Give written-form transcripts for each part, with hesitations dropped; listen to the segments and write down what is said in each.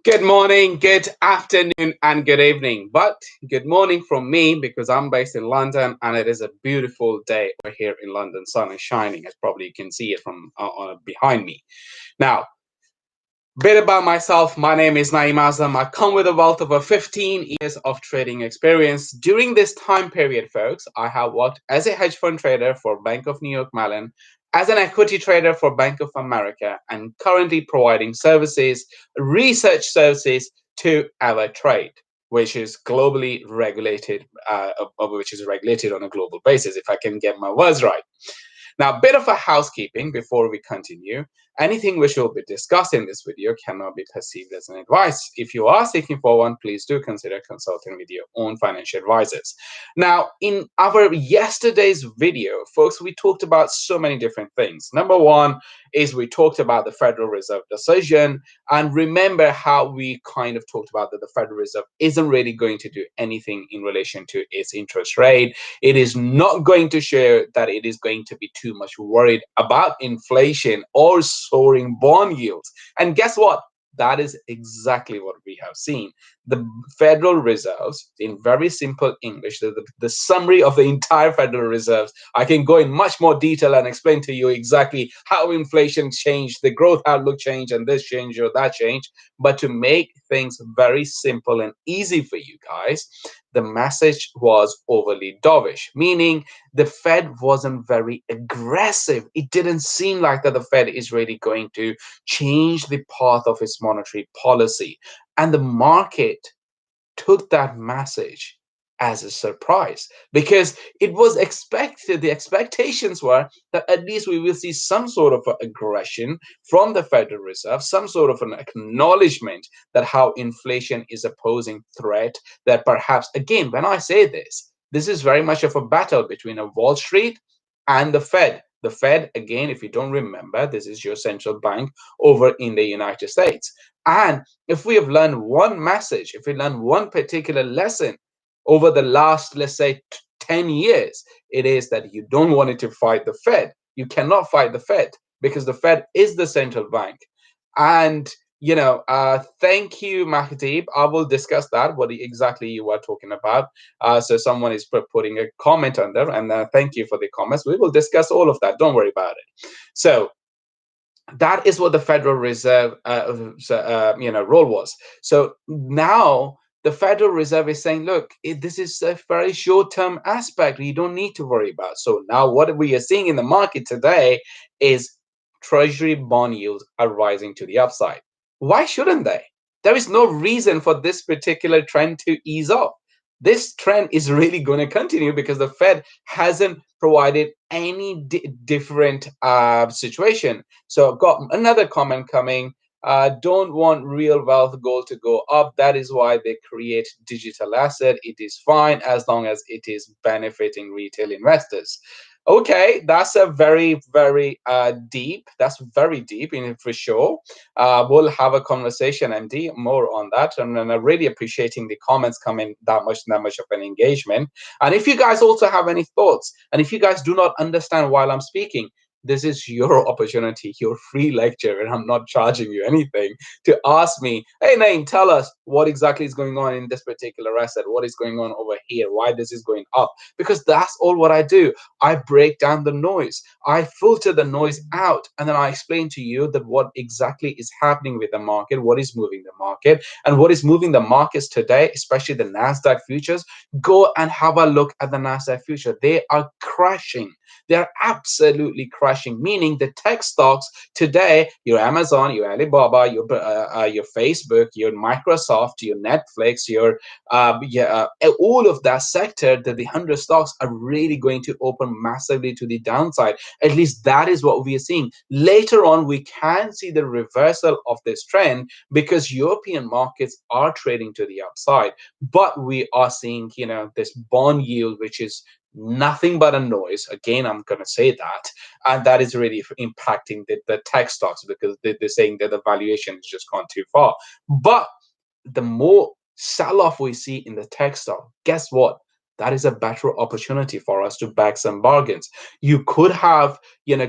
Good morning, good afternoon, and good evening. But good morning from me because I'm based in London and it is a beautiful day over here in London. Sun is shining, as probably you can see it from behind me. Now, bit about myself. My name is Naeem Azam. I come with a wealth of over 15 years of trading experience. During this time period, folks, I have worked as a hedge fund trader for Bank of New York Mellon, as an equity trader for Bank of America, and currently providing services, research services to Trade, which is globally regulated, which is regulated on a global basis, if I can get my words right. Now, a bit of a housekeeping before we continue. Anything which will be discussed in this video cannot be perceived as an advice. If you are seeking for one, please do consider consulting with your own financial advisors. Now, in our yesterday's video, folks, we talked about so many different things. Number one is we talked about the Federal Reserve decision. And remember how we kind of talked about that the Federal Reserve isn't really going to do anything in relation to its interest rate. It is not going to show that it is going to be too much worried about inflation or soaring bond yields. And guess what? That is exactly what we have seen. The Federal Reserves, in very simple English, the summary of the entire Federal Reserves, I can go in much more detail and explain to you exactly how inflation changed, the growth outlook changed, and this change or that change. But to make things very simple and easy for you guys, the message was overly dovish, meaning the Fed wasn't very aggressive. It didn't seem like that the Fed is really going to change the path of its monetary policy. And the market took that message as a surprise because it was expected, the expectations were that at least we will see some sort of aggression from the Federal Reserve, some sort of an acknowledgement that how inflation is a posing threat, that perhaps, again, when I say this, this is very much of a battle between a Wall Street and the Fed. The Fed, again, if you don't remember, this is your central bank over in the United States. And if we have learned one message, if we learn one particular lesson over the last, let's say, 10 years, it is that you don't want it to fight the Fed. You cannot fight the Fed because the Fed is the central bank. And thank you, Mahdeeb. I will discuss that, what exactly you are talking about. So someone is putting a comment on there, and thank you for the comments. We will discuss all of that. Don't worry about it. So that is what the Federal Reserve role was. So now the Federal Reserve is saying, look, this is a very short-term aspect you don't need to worry about. So now what we are seeing in the market today is Treasury bond yields are rising to the upside. Why shouldn't they? There is no reason for this particular trend to ease off. This trend is really going to continue because the Fed hasn't provided any different situation. So I've got another comment coming. Don't want real wealth gold to go up. That is why they create digital asset. It is fine as long as it is benefiting retail investors. Okay, that's a very, very deep. That's very deep, for sure. We'll have a conversation, MD, more on that. And I'm really appreciating the comments coming that much of an engagement. And if you guys also have any thoughts, and if you guys do not understand while I'm speaking, this is your opportunity, your free lecture, and I'm not charging you anything, to ask me, hey, Naeem, tell us what exactly is going on in this particular asset, what is going on over here, why this is going up, because that's all what I do. I break down the noise, I filter the noise out, and then I explain to you that what exactly is happening with the market, what is moving the market, and what is moving the markets today, especially the Nasdaq futures. Go and have a look at the Nasdaq future. They are crashing. They're absolutely crashing, meaning the tech stocks today, your Amazon, your Alibaba, your Facebook, your Microsoft, your Netflix, all of that sector, that the 100 stocks are really going to open massively to the downside. At least that is what we are seeing. Later on, we can see the reversal of this trend because European markets are trading to the upside, but we are seeing, this bond yield, which is nothing but a noise. Again, I'm going to say that. And that is really impacting the tech stocks because they're saying that the valuation has just gone too far. But the more sell-off we see in the tech stock, guess what? that is a better opportunity for us to back some bargains. You could have,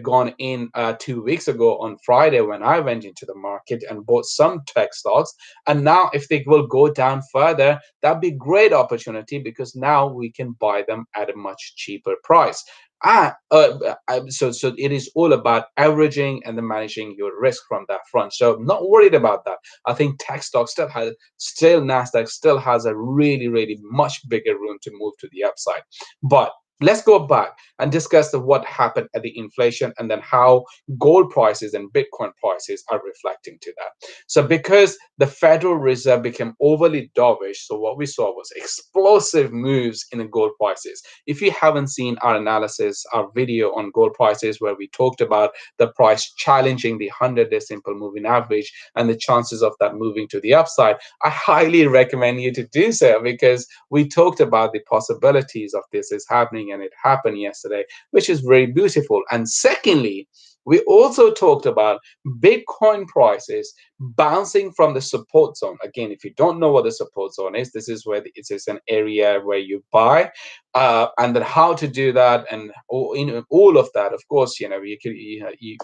gone in 2 weeks ago on Friday when I went into the market and bought some tech stocks. And now, if they will go down further, that'd be great opportunity because now we can buy them at a much cheaper price. So it is all about averaging and then managing your risk from that front. So I'm not worried about that. I think tech stock still Nasdaq still has a really, really much bigger room to move to the upside. But let's go back and discuss what happened at the inflation and then how gold prices and Bitcoin prices are reflecting to that. So because the Federal Reserve became overly dovish, so what we saw was explosive moves in the gold prices. If you haven't seen our analysis, our video on gold prices where we talked about the price challenging the 100-day simple moving average and the chances of that moving to the upside, I highly recommend you to do so because we talked about the possibilities of this is happening and it happened yesterday, which is very beautiful. And secondly, we also talked about Bitcoin prices bouncing from the support zone. Again, if you don't know what the support zone is, this is where it is an area where you buy, and then how to do that, and all of that. Of course, you're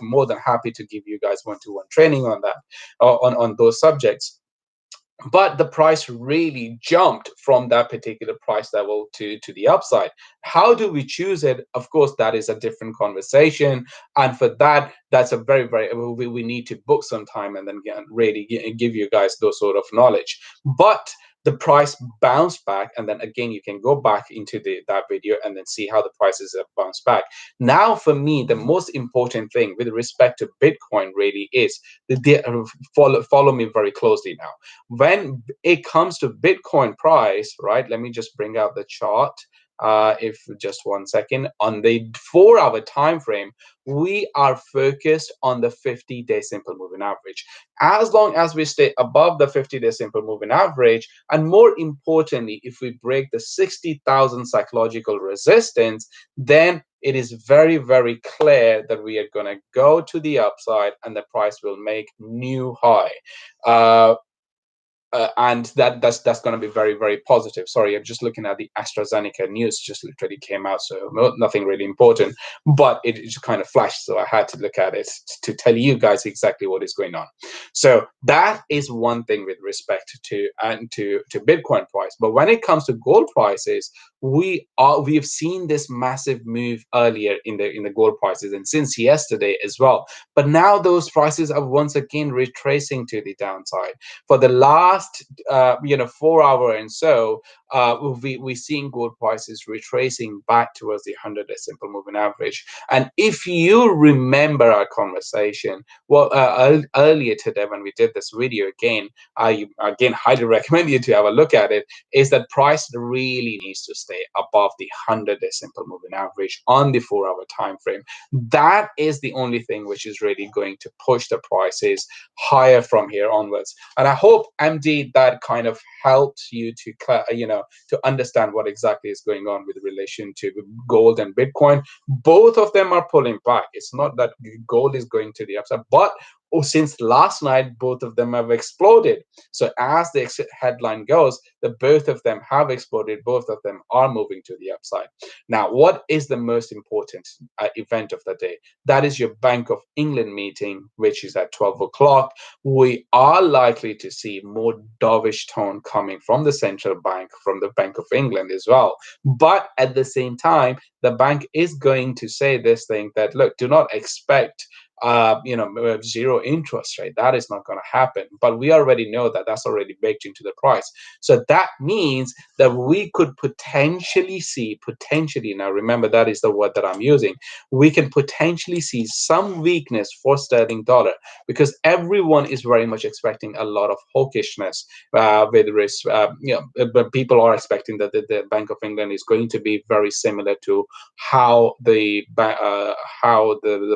more than happy to give you guys one-to-one training on that, on those subjects. But the price really jumped from that particular price level to the upside. How do we choose it? Of course, that is a different conversation, and for that, that's a very we need to book some time and then really give you guys those sort of knowledge. But the price bounced back, and then again you can go back into that video and then see how the prices have bounced back. Now for me, the most important thing with respect to Bitcoin really is follow me very closely now. When it comes to Bitcoin price, right? Let me just bring out the chart. If just 1 second, on the 4-hour time frame, we are focused on the 50-day simple moving average. As long as we stay above the 50-day simple moving average, and more importantly, if we break the 60,000 psychological resistance, then it is very clear that we are going to go to the upside and the price will make new high. And that's going to be very positive. Sorry, I'm just looking at the AstraZeneca news, just literally came out, so nothing really important, but it just kind of flashed, so I had to look at it to tell you guys exactly what is going on. So that is one thing with respect to Bitcoin price. But when it comes to gold prices, we've seen this massive move earlier in the gold prices and since yesterday as well. But now those prices are once again retracing to the downside. For the last 4 hour and so, we're seeing gold prices retracing back towards the 100-day simple moving average. And if you remember our conversation, well, earlier today when we did this video, again, I highly recommend you to have a look at it, is that price really needs to stay above the 100-day simple moving average on the 4-hour time frame. That is the only thing which is really going to push the prices higher from here onwards. And I hope, MD, that kind of helped you to understand what exactly is going on with relation to gold and Bitcoin. Both of them are pulling back. It's not that gold is going to the upside, but since last night, both of them have exploded. So as the headline goes, the both of them have exploded. Both of them are moving to the upside. Now, what is the most important event of the day? That is your Bank of England meeting, which is at 12 o'clock. We are likely to see more dovish tone coming from the central bank, from the Bank of England as well. But at the same time, the bank is going to say this thing that, look, do not expect zero interest rate. That is not going to happen. But we already know that that's already baked into the price. So that means that we could potentially see, now remember that is the word that I'm using, we can potentially see some weakness for sterling dollar because everyone is very much expecting a lot of hawkishness with risk. But people are expecting that the Bank of England is going to be very similar to how the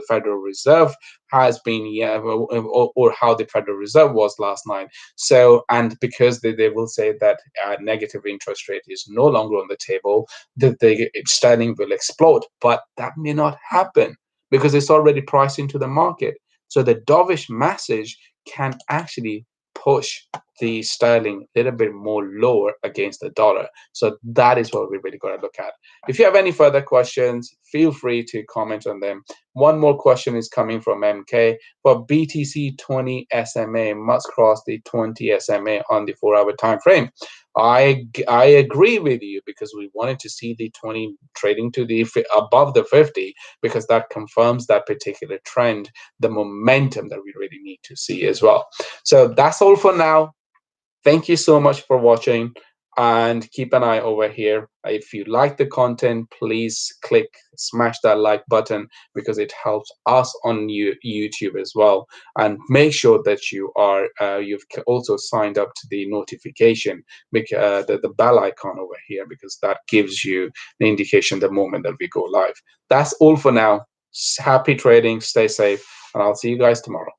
Federal Reserve has been, or how the Federal Reserve was last night. So, and because they will say that negative interest rate is no longer on the table, the sterling will explode. But that may not happen because it's already priced into the market. So the dovish message can actually push the sterling a little bit more lower against the dollar. So that is what we really got to look at. If you have any further questions, feel free to comment on them. One more question is coming from MK. For BTC 20 SMA must cross the 20 SMA on the 4-hour time frame. I agree with you, because we wanted to see the 20 trading to the above the 50, because that confirms that particular trend, the momentum that we really need to see as well. So that's all for now. Thank you so much for watching, and keep an eye over here. If you like the content, please smash that like button, because it helps us on YouTube as well. And make sure that you've also signed up to the notification, the bell icon over here, because that gives you the indication the moment that we go live. That's all for now. Happy trading, stay safe, and I'll see you guys tomorrow.